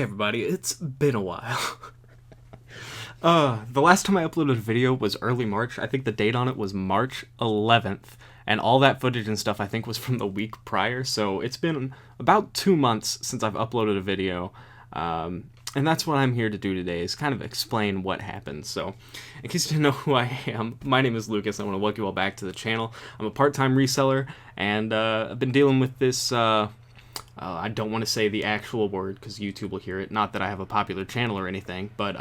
Hey everybody, it's been a while. The last time I uploaded a video was early March. I think the date on it was March 11th. And all that footage and stuff I think was from the week prior. So it's been about 2 months since I've uploaded a video. And that's what I'm here to do today, is kind of explain what happened. So, in case you didn't know who I am, my name is Lucas. I want to welcome you all back to the channel. I'm a part-time reseller, and I've been dealing with this, I don't want to say the actual word, because YouTube will hear it. Not that I have a popular channel or anything, but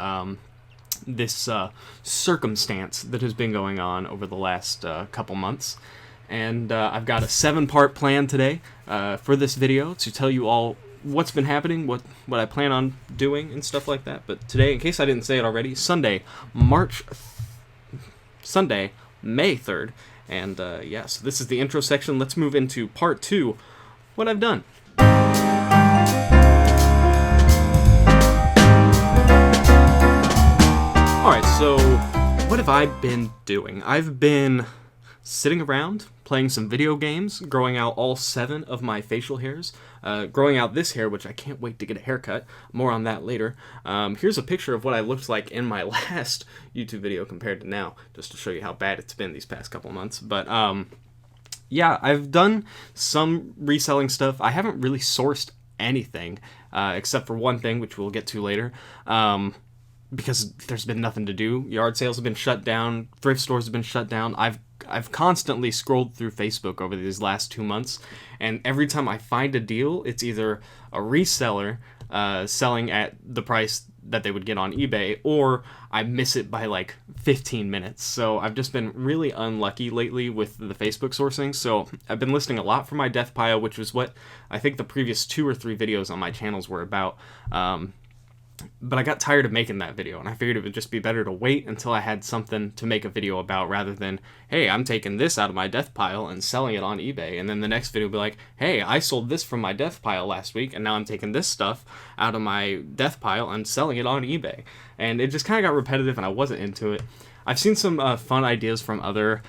this circumstance that has been going on over the last couple months. And I've got a 7-part plan today for this video to tell you all what's been happening, what I plan on doing, and stuff like that. But today, in case I didn't say it already, Sunday, May 3rd. And yeah, so this is the intro section. Let's move into part 2, what I've done. Alright, so what have I been doing? I've been sitting around, playing some video games, growing out all 7 of my facial hairs, growing out this hair, which I can't wait to get a haircut. More on that later. Here's a picture of what I looked like in my last YouTube video compared to now, just to show you how bad it's been these past couple months. But yeah, I've done some reselling stuff. I haven't really sourced anything, except for one thing, which we'll get to later. Because there's been nothing to do. Yard sales have been shut down. Thrift stores have been shut down. I've constantly scrolled through Facebook over these last 2 months, and every time I find a deal, it's either a reseller selling at the price that they would get on eBay, or I miss it by like 15 minutes. So I've just been really unlucky lately with the Facebook sourcing. So I've been listing a lot for my death pile, which was what I think the previous 2 or 3 videos on my channels were about. But I got tired of making that video, and I figured it would just be better to wait until I had something to make a video about, rather than, hey, I'm taking this out of my death pile and selling it on eBay, and then the next video will be like, hey, I sold this from my death pile last week, and now I'm taking this stuff out of my death pile and selling it on eBay. And it just kind of got repetitive, and I wasn't into it. I've seen some fun ideas from other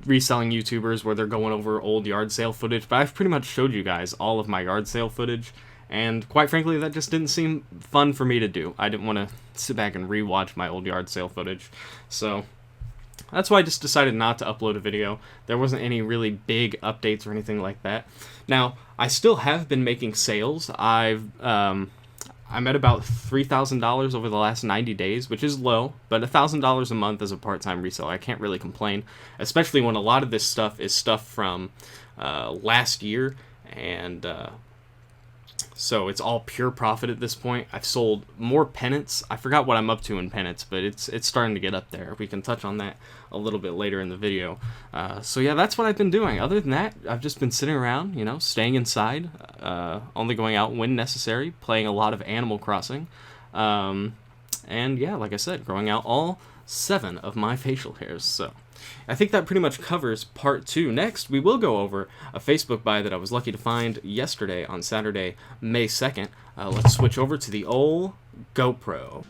reselling YouTubers where they're going over old yard sale footage, but I've pretty much showed you guys all of my yard sale footage. And quite frankly, that just didn't seem fun for me to do. I didn't want to sit back and rewatch my old yard sale footage. So that's why I just decided not to upload a video. There wasn't any really big updates or anything like that. Now, I still have been making sales. I'm at about $3,000 over the last 90 days, which is low, but $1,000 a month as a part-time reseller, I can't really complain, especially when a lot of this stuff is stuff from last year, and so it's all pure profit at this point. I've sold more pennants. I forgot what I'm up to in pennants, but it's starting to get up there. We can touch on that a little bit later in the video. So yeah, that's what I've been doing. Other than that, I've just been sitting around, staying inside, only going out when necessary, playing a lot of Animal Crossing. And yeah, like I said, growing out all 7 of my facial hairs. So I think that pretty much covers part 2. Next, we will go over a Facebook buy that I was lucky to find yesterday on Saturday, May 2nd. Let's switch over to the old GoPro.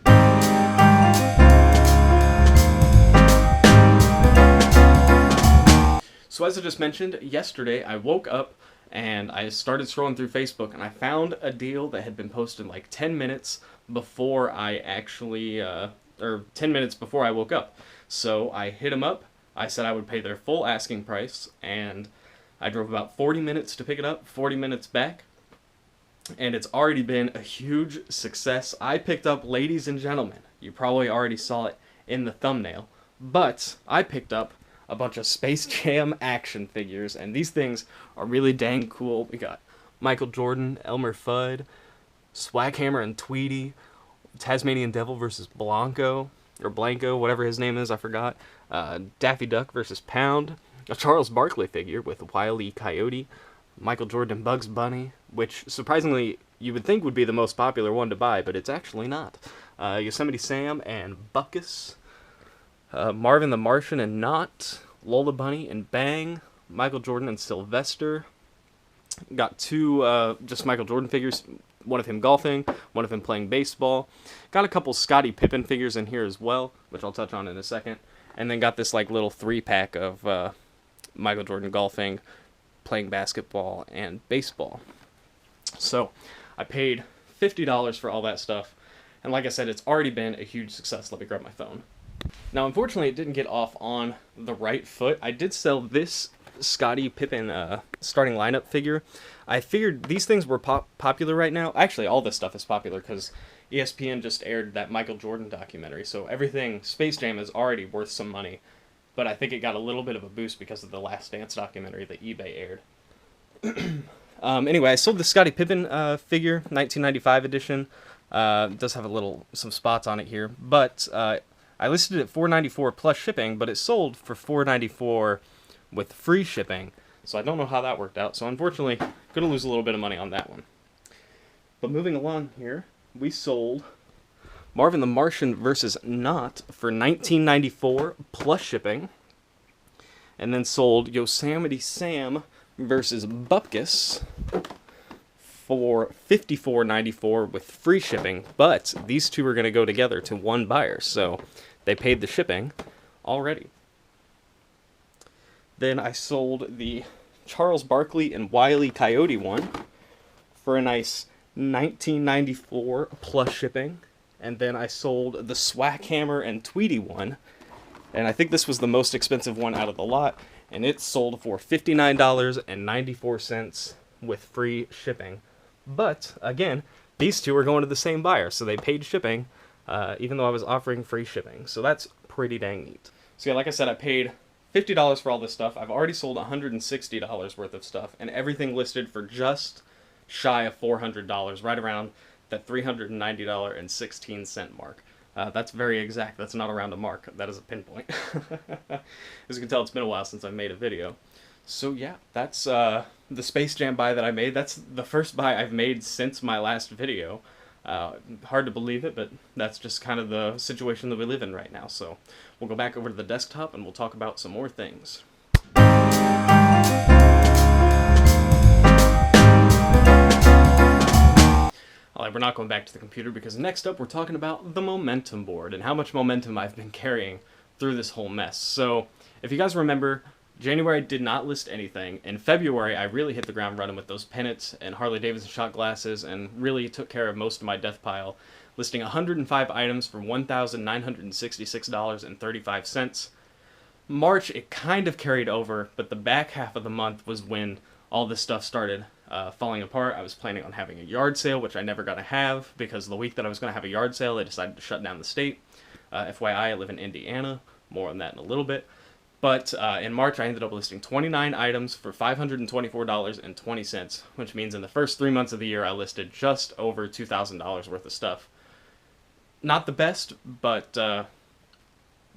So as I just mentioned, yesterday I woke up and I started scrolling through Facebook, and I found a deal that had been posted like 10 minutes before I actually, or 10 minutes before I woke up. So I hit them up. I said I would pay their full asking price, and I drove about 40 minutes to pick it up, 40 minutes back, and it's already been a huge success. I picked up, ladies and gentlemen, you probably already saw it in the thumbnail, but I picked up a bunch of Space Jam action figures, and these things are really dang cool. We got Michael Jordan, Elmer Fudd, Swaghammer and Tweety, Tasmanian Devil versus Blanco, or Blanco, whatever his name is, I forgot. Daffy Duck versus Pound, a Charles Barkley figure with Wile E. Coyote, Michael Jordan and Bugs Bunny, which surprisingly you would think would be the most popular one to buy, but it's actually not. Yosemite Sam and Buckus, Marvin the Martian and Knot, Lola Bunny and Bang, Michael Jordan and Sylvester. Got 2 just Michael Jordan figures, one of him golfing, one of him playing baseball. Got a couple Scottie Pippen figures in here as well, which I'll touch on in a second. And then got this like little 3-pack of Michael Jordan golfing, playing basketball, and baseball. So I paid $50 for all that stuff, and like I said, it's already been a huge success. Let me grab my phone. Now, unfortunately, it didn't get off on the right foot. I did sell this Scottie Pippen starting lineup figure. I figured these things were popular right now. Actually, all this stuff is popular because ESPN just aired that Michael Jordan documentary, so everything Space Jam is already worth some money. But I think it got a little bit of a boost because of the Last Dance documentary that eBay aired. Anyway, I sold the Scottie Pippen figure, 1995 edition. It does have some spots on it here, but I listed it at $4.94 plus shipping, but it sold for $4.94 with free shipping. So I don't know how that worked out. So unfortunately, gonna lose a little bit of money on that one. But moving along here, we sold Marvin the Martian versus Not for $19.94 plus shipping, and then sold Yosemite Sam versus Bupkis for $54.94 with free shipping, but these two are going to go together to one buyer, so they paid the shipping already. Then I sold the Charles Barkley and Wile E. Coyote one for a nice $19.94 plus shipping, and then I sold the Swackhammer and Tweety one, and I think this was the most expensive one out of the lot, and it sold for $59.94 with free shipping. But, again, these two are going to the same buyer, so they paid shipping, even though I was offering free shipping. So that's pretty dang neat. So yeah, like I said, I paid $50 for all this stuff. I've already sold $160 worth of stuff, and everything listed for just shy of $400, right around that $390.16 mark. That's very exact. That's not around a mark. That is a pinpoint. As you can tell, it's been a while since I've made a video. So yeah, that's the Space Jam buy that I made. That's the first buy I've made since my last video. Hard to believe it, but that's just kind of the situation that we live in right now. So we'll go back over to the desktop and we'll talk about some more things. Alright, we're not going back to the computer because next up we're talking about the momentum board and how much momentum I've been carrying through this whole mess. So if you guys remember, January I did not list anything. In February I really hit the ground running with those pennants and Harley Davidson shot glasses and really took care of most of my death pile, listing 105 items for $1,966.35. March it kind of carried over, but the back half of the month was when all this stuff started falling apart. I was planning on having a yard sale, which I never got to have because the week that I was going to have a yard sale, they decided to shut down the state. FYI, I live in Indiana. More on that in a little bit. But in March, I ended up listing 29 items for $524.20, which means in the first 3 months of the year, I listed just over $2,000 worth of stuff. Not the best, but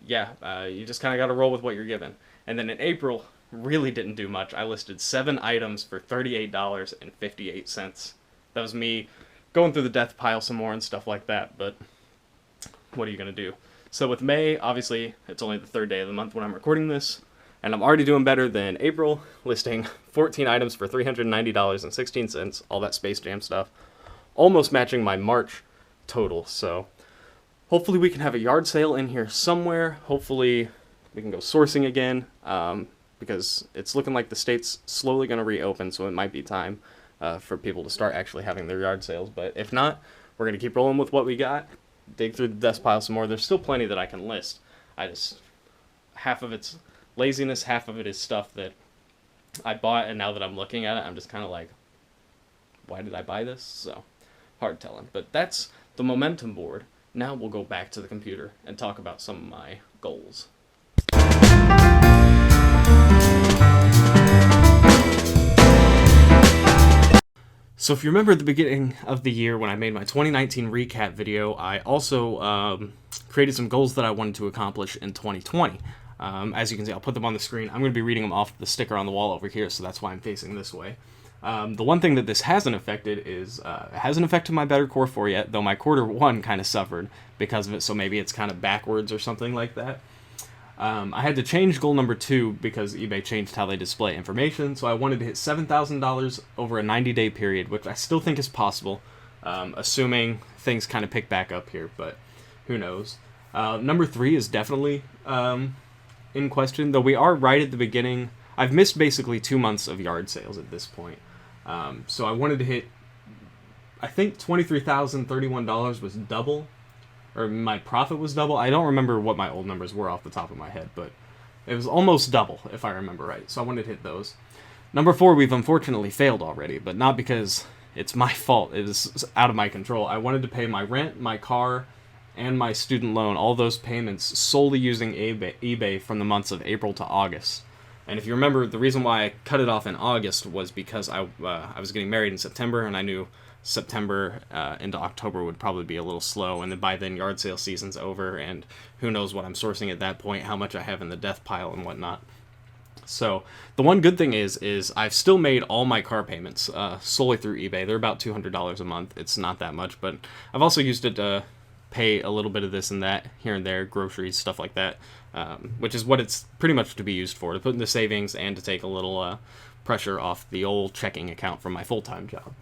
yeah, you just kind of got to roll with what you're given. And then in April, really didn't do much. I listed 7 items for $38.58. That was me going through the death pile some more and stuff like that, but what are you going to do? So with May, obviously, it's only the 3rd day of the month when I'm recording this, and I'm already doing better than April, listing 14 items for $390.16, all that Space Jam stuff, almost matching my March total. So hopefully we can have a yard sale in here somewhere. Hopefully we can go sourcing again, because it's looking like the state's slowly going to reopen, so it might be time for people to start actually having their yard sales. But if not, we're going to keep rolling with what we got, dig through the desk pile some more. There's still plenty that I can list. Half of it's laziness, half of it is stuff that I bought, and now that I'm looking at it, I'm just kind of like, why did I buy this? So, hard telling. But that's the momentum board. Now we'll go back to the computer and talk about some of my goals. So if you remember at the beginning of the year when I made my 2019 recap video, I also created some goals that I wanted to accomplish in 2020. As you can see, I'll put them on the screen. I'm going to be reading them off the sticker on the wall over here, so that's why I'm facing this way. The one thing that this hasn't affected is, it hasn't affected my Better Core 4 yet, though my quarter 1 kind of suffered because of it, so maybe it's kind of backwards or something like that. I had to change goal number 2 because eBay changed how they display information, so I wanted to hit $7,000 over a 90-day period, which I still think is possible, assuming things kind of pick back up here, but who knows. Number 3 is definitely in question, though we are right at the beginning. I've missed basically 2 months of yard sales at this point, so I wanted to hit I think $23,031 was double, or my profit was double. I don't remember what my old numbers were off the top of my head, but it was almost double, if I remember right. So I wanted to hit those. Number 4, we've unfortunately failed already, but not because it's my fault. It was out of my control. I wanted to pay my rent, my car, and my student loan, all those payments solely using eBay from the months of April to August. And if you remember, the reason why I cut it off in August was because I was getting married in September, and I knew September into October would probably be a little slow, and then by then yard sale season's over, and who knows what I'm sourcing at that point, how much I have in the death pile and whatnot. So the one good thing is I've still made all my car payments solely through eBay. They're about $200 a month. It's not that much, but I've also used it to pay a little bit of this and that here and there, groceries, stuff like that, which is what it's pretty much to be used for, to put in the savings and to take a little pressure off the old checking account from my full-time job.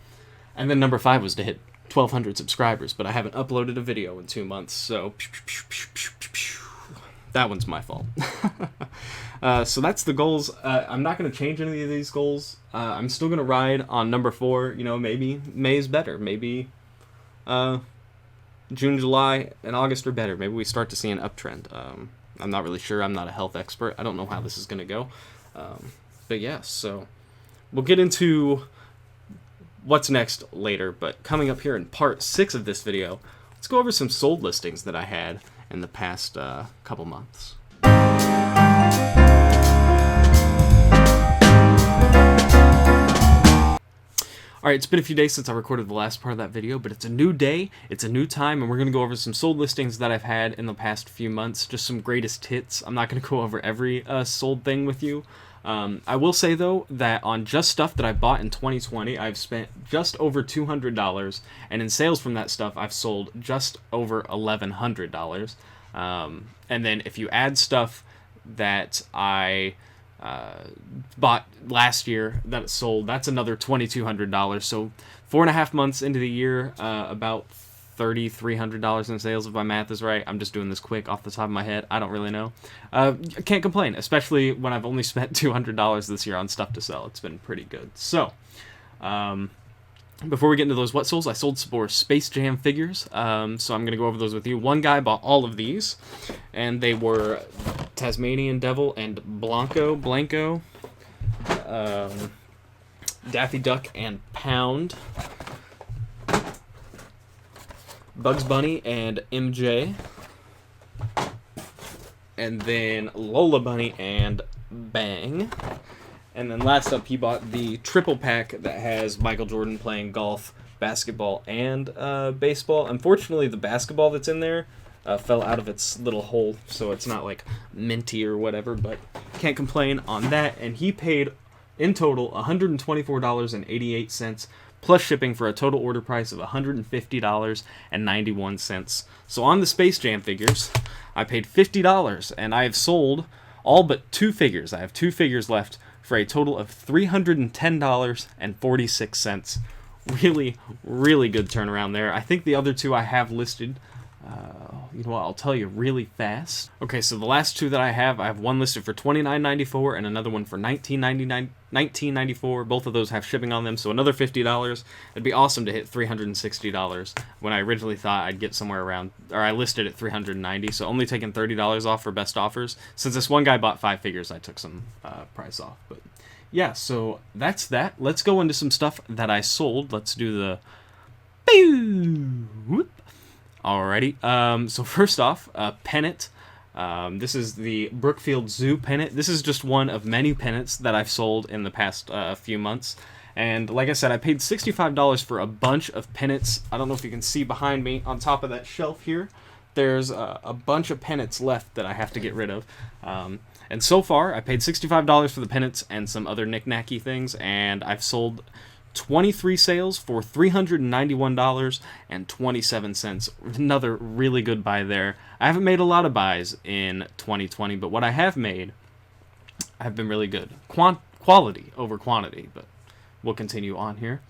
And then number 5 was to hit 1,200 subscribers, but I haven't uploaded a video in 2 months, so that one's my fault. So that's the goals. I'm not going to change any of these goals. I'm still going to ride on number 4. You know, maybe May is better. Maybe June, July, and August are better. Maybe we start to see an uptrend. I'm not really sure. I'm not a health expert. I don't know how this is going to go. But yeah, so we'll get into what's next later. But coming up here in part 6 of this video, let's go over some sold listings that I had in the past couple months. Alright, it's been a few days since I recorded the last part of that video, but it's a new day, it's a new time, and we're going to go over some sold listings that I've had in the past few months, just some greatest hits. I'm not going to go over every sold thing with you. I will say, though, that on just stuff that I bought in 2020, I've spent just over $200, and in sales from that stuff, I've sold just over $1,100. And then if you add stuff that I bought last year that it sold, that's another $2,200. So 4.5 months into the year, about $3,300 in sales if my math is right. I'm just doing this quick off the top of my head. I don't really know. I can't complain, especially when I've only spent $200 this year on stuff to sell. It's been pretty good. So before we get into those what solds, I sold for Space Jam figures, so I'm going to go over those with you. One guy bought all of these, and they were Tasmanian Devil and Blanco, Daffy Duck and Pound, Bugs Bunny and MJ, and then Lola Bunny and Bang. And then last up, he bought the triple pack that has Michael Jordan playing golf, basketball, and baseball. Unfortunately, the basketball that's in there fell out of its little hole, so it's not like minty or whatever, but can't complain on that. And he paid, in total, $124.88, plus shipping, for a total order price of $150.91. So on the Space Jam figures, I paid $50, and I have sold all but 2 figures. I have 2 figures left for a total of $310.46. Really, really good turnaround there. I think the other 2 I have listed. You know what, I'll tell you really fast. Okay, so the last 2 that I have one listed for $29.94 and another one for $19.94. Both of those have shipping on them, so another $50. It'd be awesome to hit $360 when I originally thought I'd get somewhere around, or I listed at $390, so only taking $30 off for best offers. Since this one guy bought 5 figures, I took some price off. But yeah, so that's that. Let's go into some stuff that I sold. Let's do the whoop. Alrighty, so first off, pennant. This is the Brookfield Zoo pennant. This is just one of many pennants that I've sold in the past few months. And like I said, I paid $65 for a bunch of pennants. I don't know if you can see behind me on top of that shelf here. There's a bunch of pennants left that I have to get rid of. And so far, I paid $65 for the pennants and some other knick-knacky things, and I've sold 23 sales for $391.27. Another really good buy there. I haven't made a lot of buys in 2020, but what I have made have been really good. Quality over quantity, but we'll continue on here.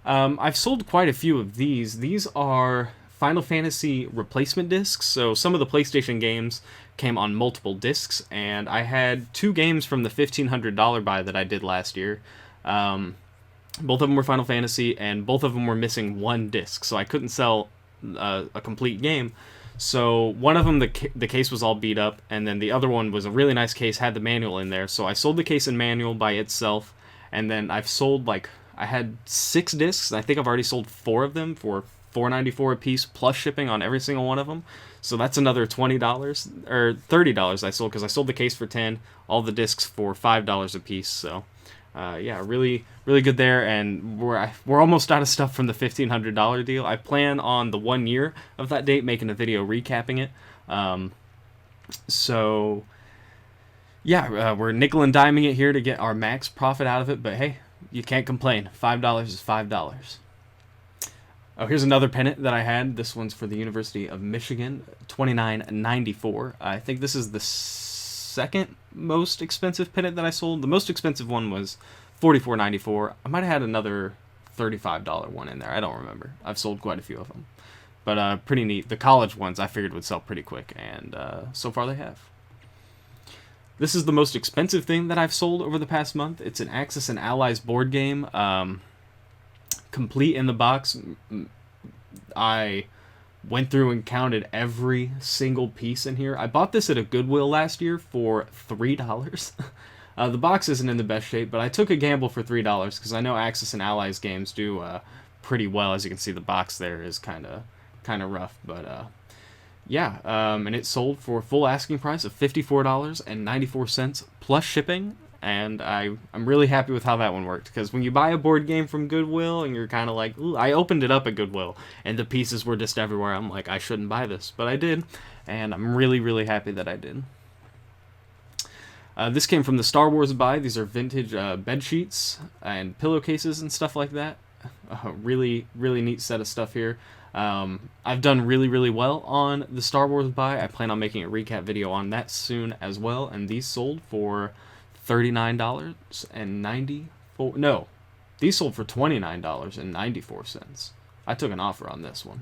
I've sold quite a few of these. These are Final Fantasy replacement discs, so some of the PlayStation games came on multiple discs, and I had 2 games from the $1,500 buy that I did last year. Both of them were Final Fantasy, and both of them were missing one disc, so I couldn't sell a complete game. So one of them, the case was all beat up, and then the other one was a really nice case, had the manual in there. So I sold the case and manual by itself, and then I've sold, like, I had 6 discs. I think I've already sold 4 of them for $4.94 a piece, plus shipping on every single one of them. So that's another $20 or $30 I sold, because I sold the case for $10, all the discs for $5 a piece. So yeah, really, really good there, and we're almost out of stuff from the $1,500 deal. I plan on the 1 year of that date making a video recapping it. So yeah, we're nickel and diming it here to get our max profit out of it, but hey, you can't complain. $5 is $5. Oh, here's another pennant that I had. This one's for the University of Michigan, $29.94. I think this is the second most expensive pennant that I sold. The most expensive one was $44.94. I might have had another $35 one in there. I don't remember. I've sold quite a few of them. But pretty neat. The college ones I figured would sell pretty quick, and so far they have. This is the most expensive thing that I've sold over the past month. It's an Axis and Allies board game. Complete in the box. I went through and counted every single piece in here. I bought this at a Goodwill last year for $3. The box isn't in the best shape, but I took a gamble for $3 because I know Axis and Allies games do pretty well. As you can see, the box there is kind of rough, but yeah. And it sold for a full asking price of $54.94 plus shipping. And I'm really happy with how that one worked, because when you buy a board game from Goodwill and you're kind of like, ooh, I opened it up at Goodwill and the pieces were just everywhere. I'm like, I shouldn't buy this, but I did, and I'm really, really happy that I did. This came from the Star Wars buy. These are vintage bed sheets and pillowcases and stuff like that. Really, really neat set of stuff here. I've done really, really well on the Star Wars buy. I plan on making a recap video on that soon as well, and these sold for $39.94. No, these sold for $29.94. I took an offer on this one.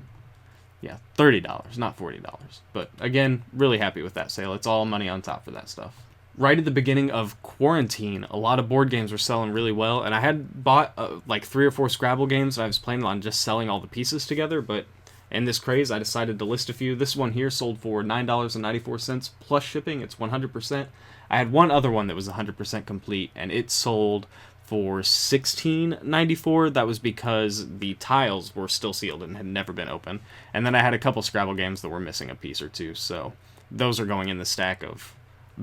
Yeah, $30, not $40. But again, really happy with that sale. It's all money on top for that stuff. Right at the beginning of quarantine, a lot of board games were selling really well, and I had bought like 3 or 4 Scrabble games, and I was planning on just selling all the pieces together, but in this craze, I decided to list a few. This one here sold for $9.94 plus shipping. It's 100%. I had one other one that was 100% complete, and it sold for $16.94. That was because the tiles were still sealed and had never been opened. And then I had a couple Scrabble games that were missing a piece or two, so those are going in the stack of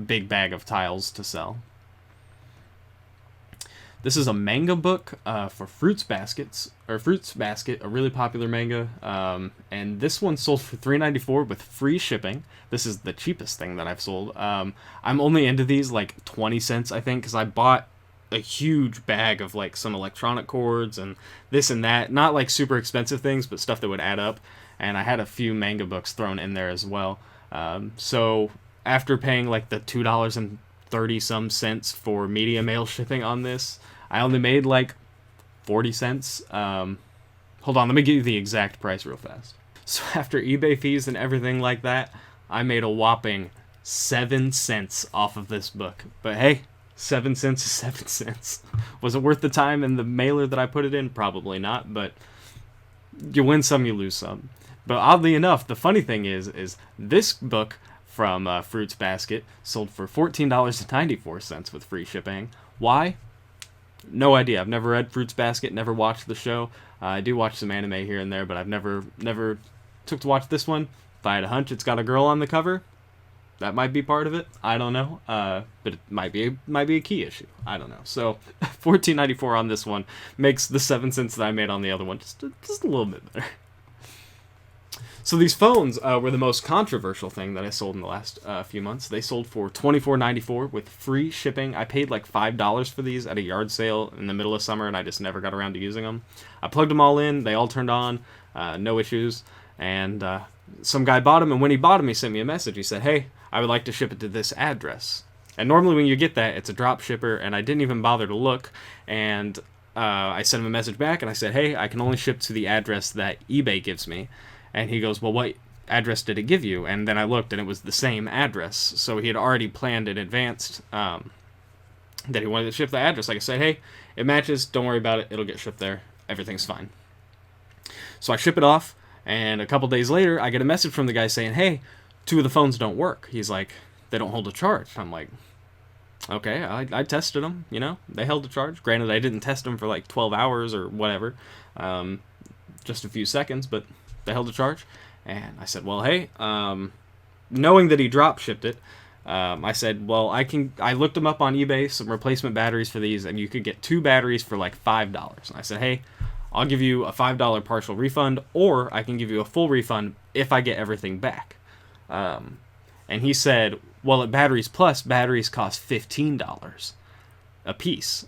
big bag of tiles to sell. This is a manga book for Fruits Basket, a really popular manga, and this one sold for $3.94 with free shipping. This is the cheapest thing that I've sold. I'm only into these like 20 cents, I think, because I bought a huge bag of like some electronic cords and this and that. Not like super expensive things, but stuff that would add up. And I had a few manga books thrown in there as well. So after paying like the $2.30 cents for media mail shipping on this, I only made like 40 cents. Hold on, let me give you the exact price real fast. So after eBay fees and everything like that, I made a whopping 7 cents off of this book. But hey, 7 cents is 7 cents. Was it worth the time and the mailer that I put it in? Probably not, but you win some, you lose some. But oddly enough, the funny thing is this book from Fruits Basket sold for $14.94 with free shipping. Why? No idea. I've never read Fruits Basket, never watched the show. I do watch some anime here and there, but I've never took to watch this one. If I had a hunch it's got a girl on the cover, that might be part of it. I don't know. But it might be a key issue. I don't know. So $14.94 on this one makes the 7 cents that I made on the other one just a little bit better. So these phones were the most controversial thing that I sold in the last few months. They sold for $24.94 with free shipping. I paid like $5 for these at a yard sale in the middle of summer, and I just never got around to using them. I plugged them all in. They all turned on. No issues. And some guy bought them, and when he bought them, he sent me a message. He said, hey, I would like to ship it to this address. And normally when you get that, it's a drop shipper, and I didn't even bother to look. And I sent him a message back, and I said, hey, I can only ship to the address that eBay gives me. And he goes, well, what address did it give you? And then I looked, and it was the same address. So he had already planned in advance that he wanted to ship the address. Like I said, hey, it matches. Don't worry about it. It'll get shipped there. Everything's fine. So I ship it off, and a couple days later, I get a message from the guy saying, hey, 2 of the phones don't work. He's like, they don't hold a charge. I'm like, okay, I tested them, they held a charge. Granted, I didn't test them for like 12 hours or whatever, just a few seconds, but they held a charge. And I said, well, hey, knowing that he drop shipped it, I said, well, I looked them up on eBay, some replacement batteries for these, and you could get 2 batteries for like $5. And I said, hey, I'll give you a $5 partial refund, or I can give you a full refund if I get everything back. And he said, well, at Batteries Plus, batteries cost $15 a piece.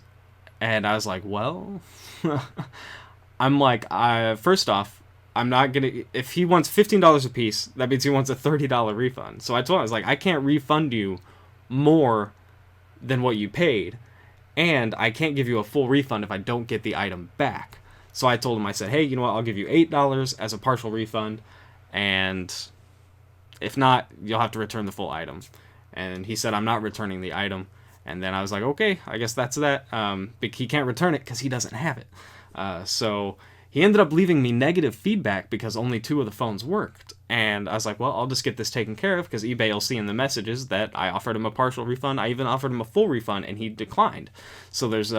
And I was like, well, I'm like, first off, I'm not going to, if he wants $15 a piece, that means he wants a $30 refund. So I told him, I was like, I can't refund you more than what you paid, and I can't give you a full refund if I don't get the item back. So I told him, I said, hey, you know what, I'll give you $8 as a partial refund, and if not, you'll have to return the full item. And he said, I'm not returning the item. And then I was like, okay, I guess that's that. But he can't return it because he doesn't have it. So he ended up leaving me negative feedback because only 2 of the phones worked. And I was like, well, I'll just get this taken care of, because eBay will see in the messages that I offered him a partial refund. I even offered him a full refund, and he declined. So there's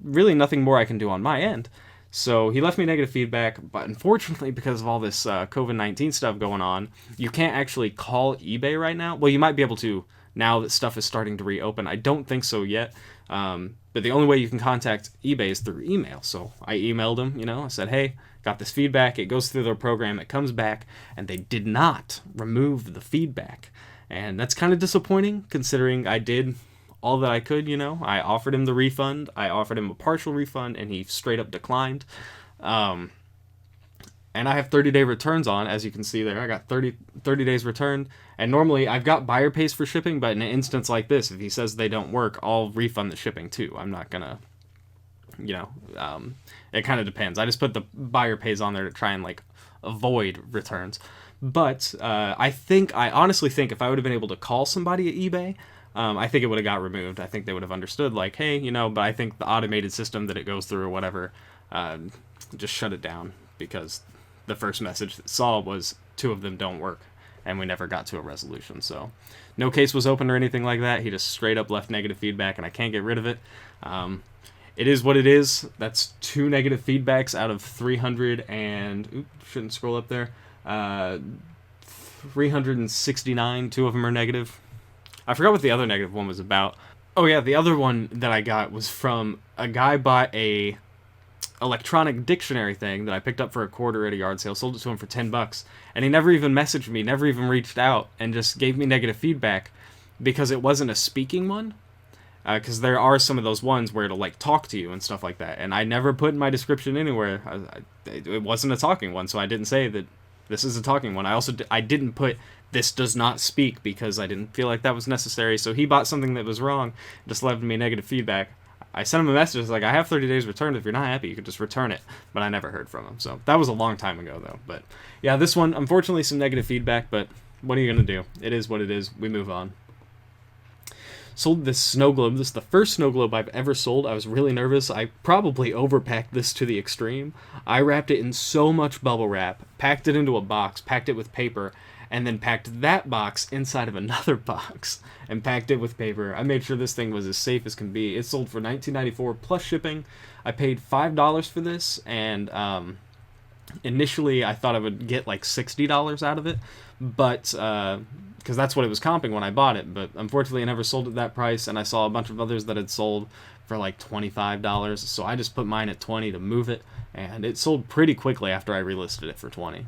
really nothing more I can do on my end. So he left me negative feedback, but unfortunately, because of all this COVID-19 stuff going on, you can't actually call eBay right now. Well, you might be able to now that stuff is starting to reopen. I don't think so yet, but the only way you can contact eBay is through email. So I emailed him, I said, hey, got this feedback. It goes through their program, it comes back, and they did not remove the feedback. And that's kind of disappointing, considering I did all that I could, I offered him the refund, I offered him a partial refund, and he straight up declined. And I have 30-day returns on, as you can see there. I got 30 days returned, and normally I've got buyer pays for shipping, but in an instance like this, if he says they don't work, I'll refund the shipping too. I'm not gonna, it kind of depends. I just put the buyer pays on there to try and avoid returns. But I honestly think if I would have been able to call somebody at eBay, I think it would have got removed. I think they would have understood, hey, but I think the automated system that it goes through or whatever just shut it down, because the first message that saw was 2 of them don't work, and we never got to a resolution. So no case was opened or anything like that. He just straight up left negative feedback, and I can't get rid of it. It is what it is. That's 2 negative feedbacks out of 300 and shouldn't scroll up there. 369. 2 of them are negative. I forgot what the other negative one was about. Oh yeah, the other one that I got was from a guy bought a electronic dictionary thing that I picked up for $0.25 at a yard sale, sold it to him for $10, and he never even messaged me, never even reached out, and just gave me negative feedback because it wasn't a speaking one. Because there are some of those ones where it'll talk to you and stuff like that, and I never put in my description anywhere. It wasn't a talking one, so I didn't say that this is a talking one. I didn't put this does not speak, because I didn't feel like that was necessary. So he bought something that was wrong, just left me negative feedback. I sent him a message I have 30 days returned. If you're not happy, you can just return it. But I never heard from him. So that was a long time ago, though. But yeah, this one, unfortunately, some negative feedback. But what are you going to do? It is what it is. We move on. Sold this snow globe. This is the first snow globe I've ever sold. I was really nervous. I probably overpacked this to the extreme. I wrapped it in so much bubble wrap, packed it into a box, packed it with paper, and then packed that box inside of another box and packed it with paper. I made sure this thing was as safe as can be. It sold for $19.94 plus shipping. I paid $5 for this, and initially I thought I would get $60 out of it, but because that's what it was comping when I bought it. But unfortunately I never sold at that price, and I saw a bunch of others that had sold for $25, so I just put mine at $20 to move it, and it sold pretty quickly after I relisted it for $20.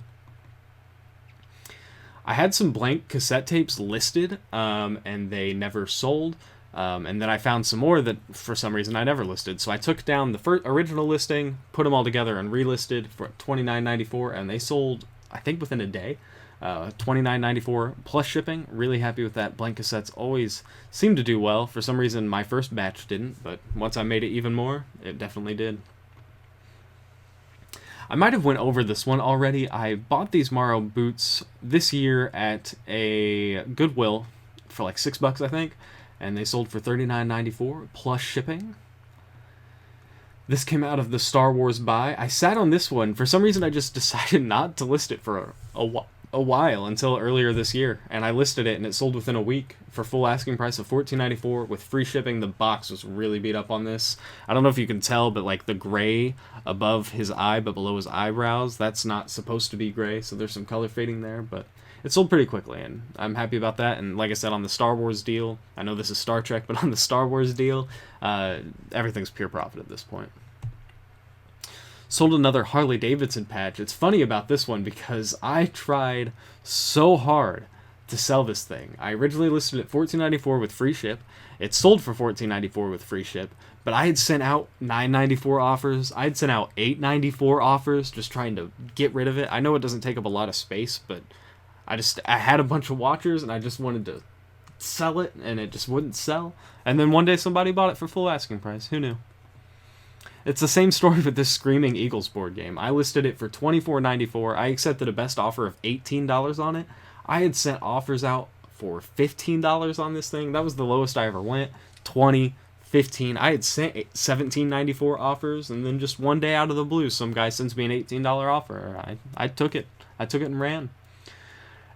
I had some blank cassette tapes listed, and they never sold. And then I found some more that, for some reason, I never listed. So I took down the original listing, put them all together, and relisted for $29.94, and they sold, I think, within a day. $29.94 plus shipping. Really happy with that. Blank cassettes always seem to do well. For some reason, my first batch didn't, but once I made it even more, it definitely did. I might have went over this one already. I bought these Morrow boots this year at a Goodwill for $6, I think. and they sold for $39.94 plus shipping. This came out of the Star Wars buy. I sat on this one. For some reason, I just decided not to list it for a while until earlier this year. And I listed it, and it sold within a week for full asking price of $14.94 with free shipping. The box was really beat up on this. I don't know if you can tell, but like the gray above his eye but below his eyebrows, that's not supposed to be gray. So there's some color fading there, but it sold pretty quickly, and I'm happy about that. And like I said, on the Star Wars deal, I know this is Star Trek, but on the Star Wars deal, everything's pure profit at this point. Sold another Harley Davidson patch. It's funny about this one because I tried so hard to sell this thing. I originally listed it $14.94 with free ship. It sold for $14.94 with free ship, but I had sent out $9.94 offers. I had sent out $8.94 offers just trying to get rid of it. I know it doesn't take up a lot of space, but I had a bunch of watchers and I just wanted to sell it, and it just wouldn't sell. And then one day somebody bought it for full asking price. Who knew? It's the same story with this Screaming Eagles board game. I listed it for $24.94. I accepted a best offer of $18 on it. I had sent offers out for $15 on this thing. That was the lowest I ever went. $20, $15. I had sent $17.94 offers, and then just one day out of the blue, some guy sends me an $18 offer. I took it. I took it and ran.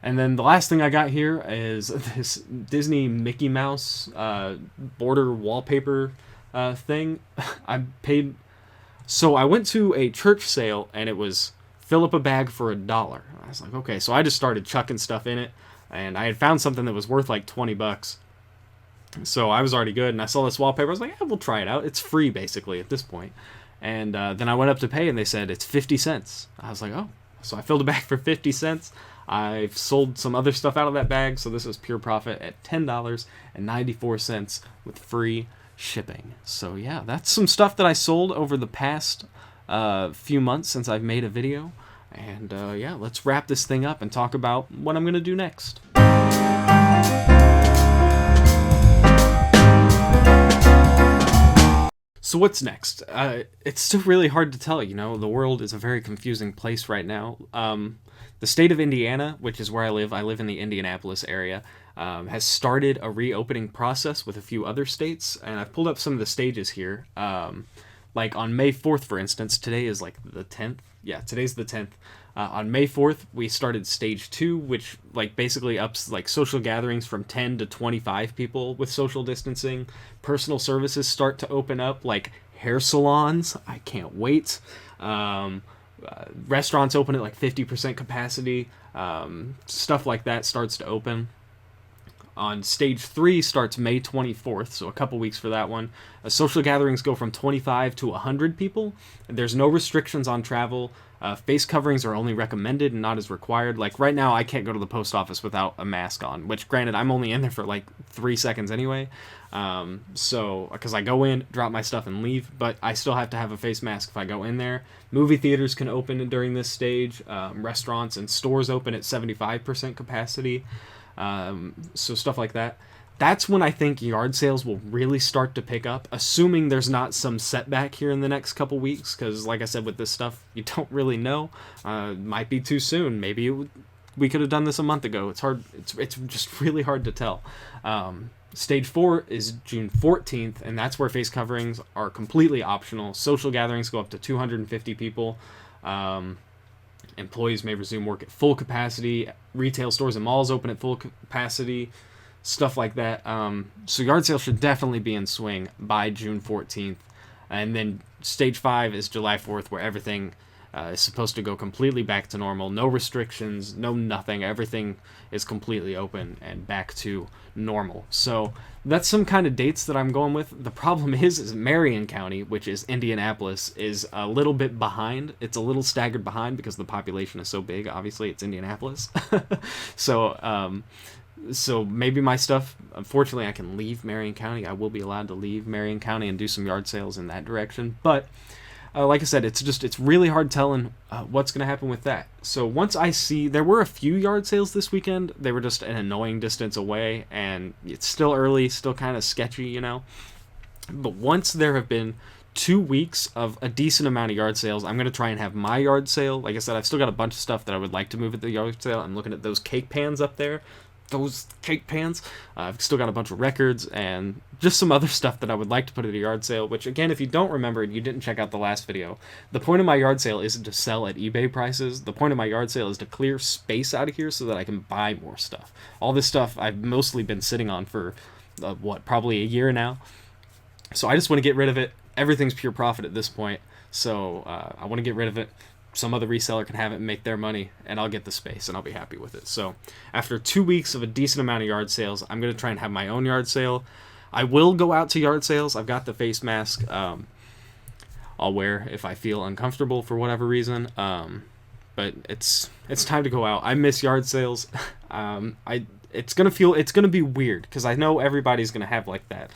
And then the last thing I got here is this Disney Mickey Mouse border wallpaper thing. I paid. So I went to a church sale, and it was fill up a bag for $1. I was like, okay. So I just started chucking stuff in it, and I had found something that was worth like $20. So I was already good, and I saw this wallpaper. I was like, yeah, we'll try it out. It's free basically at this point. And then I went up to pay, and they said it's 50 cents. I was like, oh. So I filled a bag for 50 cents. I've sold some other stuff out of that bag, so this is pure profit at $10.94 with free shipping. So yeah, that's some stuff that I sold over the past few months since I've made a video. And yeah, let's wrap this thing up and talk about what I'm going to do next. So what's next? It's still really hard to tell, the world is a very confusing place right now. The state of Indiana, which is where I live in the Indianapolis area, has started a reopening process with a few other states, and I've pulled up some of the stages here. Like on May 4th, for instance, today is like the 10th. Yeah, today's the 10th. On May 4th, we started stage 2, which like basically ups like social gatherings from 10 to 25 people with social distancing. Personal services start to open up, like hair salons. I can't wait. Restaurants open at like 50% capacity. Stuff like that starts to open. On stage 3 starts May 24th, so a couple weeks for that one. Social gatherings go from 25 to 100 people. There's no restrictions on travel. Face coverings are only recommended and not as required. Like right now, I can't go to the post office without a mask on, which granted, I'm only in there for like 3 seconds anyway. So, because I go in, drop my stuff and leave, but I still have to have a face mask if I go in there. Movie theaters can open during this stage. Restaurants and stores open at 75% capacity. So stuff like that. That's when I think yard sales will really start to pick up, assuming there's not some setback here in the next couple weeks, because like I said, with this stuff, you don't really know. Might be too soon. Maybe we could have done this a month ago. It's hard. It's just really hard to tell. Stage 4 is June 14th, and that's where face coverings are completely optional. Social gatherings go up to 250 people. Employees may resume work at full capacity. Retail stores and malls open at full capacity. Stuff like that. So yard sales should definitely be in swing by June 14th. And then stage 5 is July 4th, where everything is supposed to go completely back to normal. No restrictions, no nothing. Everything is completely open and back to normal. So that's some kind of dates that I'm going with. The problem is Marion County, which is Indianapolis, is a little bit behind. It's a little staggered behind because the population is so big. Obviously, it's Indianapolis. So maybe my stuff, unfortunately, I can leave Marion County. I will be allowed to leave Marion County and do some yard sales in that direction. But like I said, it's really hard telling what's going to happen with that. So once I see, there were a few yard sales this weekend. They were just an annoying distance away, and it's still early, still kind of sketchy, But once there have been 2 weeks of a decent amount of yard sales, I'm going to try and have my yard sale. Like I said, I've still got a bunch of stuff that I would like to move at the yard sale. I'm looking at those cake pans up there. those cake pans. I've still got a bunch of records and just some other stuff that I would like to put at a yard sale, which again, if you don't remember and you didn't check out the last video, the point of my yard sale isn't to sell at eBay prices. The point of my yard sale is to clear space out of here so that I can buy more stuff. All this stuff I've mostly been sitting on for, probably a year now. So I just want to get rid of it. Everything's pure profit at this point. So I want to get rid of it. Some other reseller can have it and make their money, and I'll get the space, and I'll be happy with it. So after 2 weeks of a decent amount of yard sales, I'm going to try and have my own yard sale. I will go out to yard sales. I've got the face mask I'll wear if I feel uncomfortable for whatever reason. But it's time to go out. I miss yard sales. It's gonna be weird because I know everybody's gonna have like that.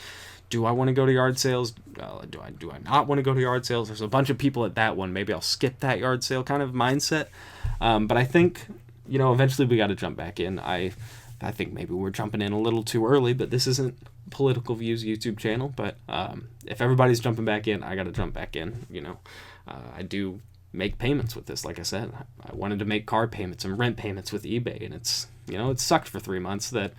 Do I want to go to yard sales? Do I not want to go to yard sales? There's a bunch of people at that one. Maybe I'll skip that yard sale kind of mindset. But I think, eventually we got to jump back in. I think maybe we're jumping in a little too early, but this isn't Political Views YouTube channel. But if everybody's jumping back in, I got to jump back in. I do make payments with this. Like I said, I wanted to make car payments and rent payments with eBay, and it's, it sucked for 3 months that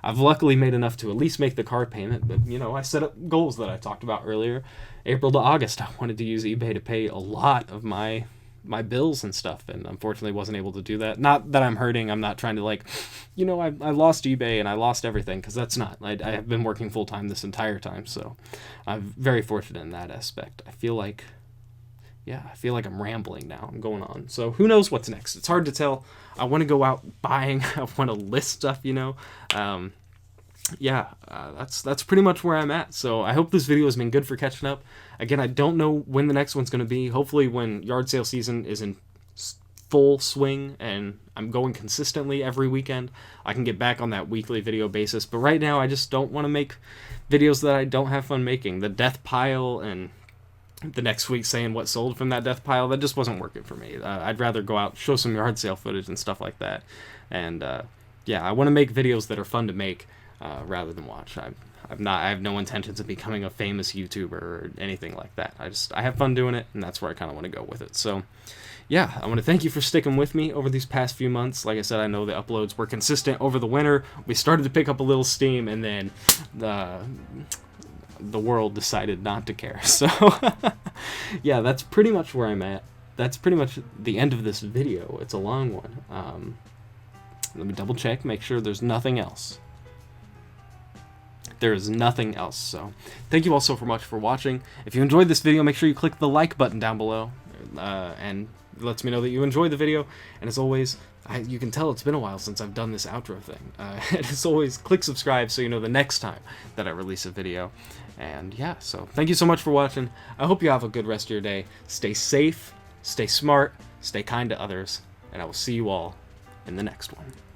I've luckily made enough to at least make the car payment, but, I set up goals that I talked about earlier. April to August, I wanted to use eBay to pay a lot of my bills and stuff, and unfortunately wasn't able to do that. Not that I'm hurting. I'm not trying to, I lost eBay and I lost everything, because that's not. I have been working full-time this entire time, so I'm very fortunate in that aspect. I feel like I'm rambling now. I'm going on. So who knows what's next? It's hard to tell. I want to go out buying. I want to list stuff, that's pretty much where I'm at. So I hope this video has been good for catching up. Again, I don't know when the next one's going to be. Hopefully when yard sale season is in full swing and I'm going consistently every weekend, I can get back on that weekly video basis. But right now, I just don't want to make videos that I don't have fun making. The death pile and the next week saying what sold from that death pile, that just wasn't working for me. I'd rather go out, show some yard sale footage and stuff like that. And I want to make videos that are fun to make rather than watch. I have no intentions of becoming a famous YouTuber or anything like that. I have fun doing it, and that's where I kind of want to go with it. So I want to thank you for sticking with me over these past few months. Like I said, I know the uploads were consistent over the winter. We started to pick up a little steam, and then the world decided not to care. So that's pretty much where I'm at. That's pretty much the end of this video. It's a long one. Let me double check, make sure there's nothing else. There is nothing else. So thank you all so much for watching. If you enjoyed this video, make sure you click the like button down below, and it lets me know that you enjoyed the video. And as always, you can tell it's been a while since I've done this outro thing. And as always, click subscribe so you know the next time that I release a video. And so thank you so much for watching. I hope you have a good rest of your day. Stay safe, stay smart, stay kind to others, and I will see you all in the next one.